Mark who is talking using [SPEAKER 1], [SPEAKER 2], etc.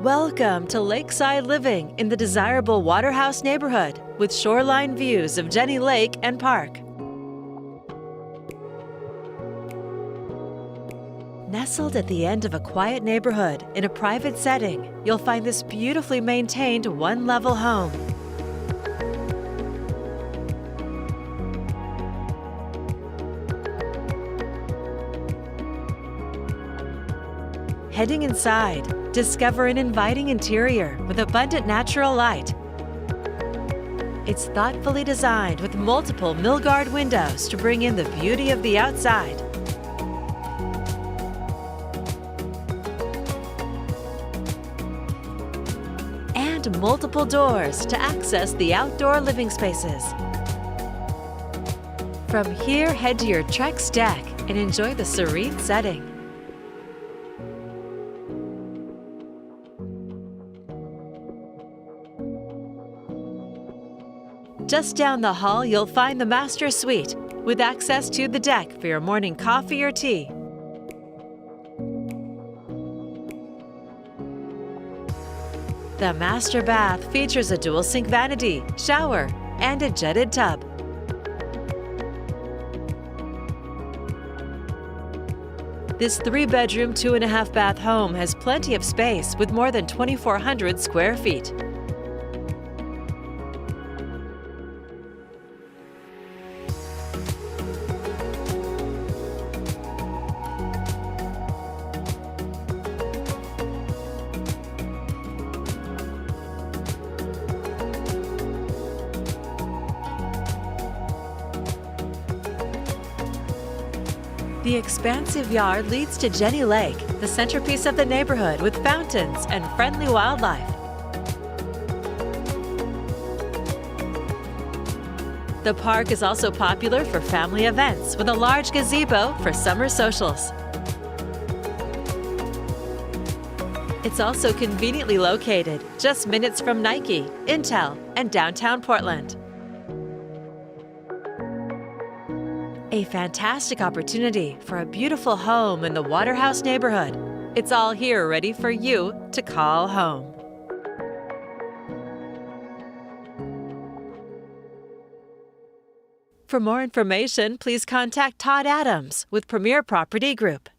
[SPEAKER 1] Welcome to Lakeside Living in the desirable Waterhouse neighborhood with shoreline views of Jenne Lake and Park. Nestled at the end of a quiet neighborhood in a private setting, you'll find this beautifully maintained one-level home. Heading inside, discover an inviting interior with abundant natural light. It's thoughtfully designed with multiple mill-guard windows to bring in the beauty of the outside. And multiple doors to access the outdoor living spaces. From here, head to your Trex deck and enjoy the serene setting. Just down the hall, you'll find the master suite with access to the deck for your morning coffee or tea. The master bath features a dual sink vanity, shower, and a jetted tub. This 3-bedroom, 2.5-bath home has plenty of space with more than 2,400 square feet. The expansive yard leads to Jenne Lake, the centerpiece of the neighborhood with fountains and friendly wildlife. The park is also popular for family events with a large gazebo for summer socials. It's also conveniently located, just minutes from Nike, Intel, and downtown Portland. A fantastic opportunity for a beautiful home in the Waterhouse neighborhood. It's all here ready for you to call home. For more information, please contact Todd Adams with Premier Property Group.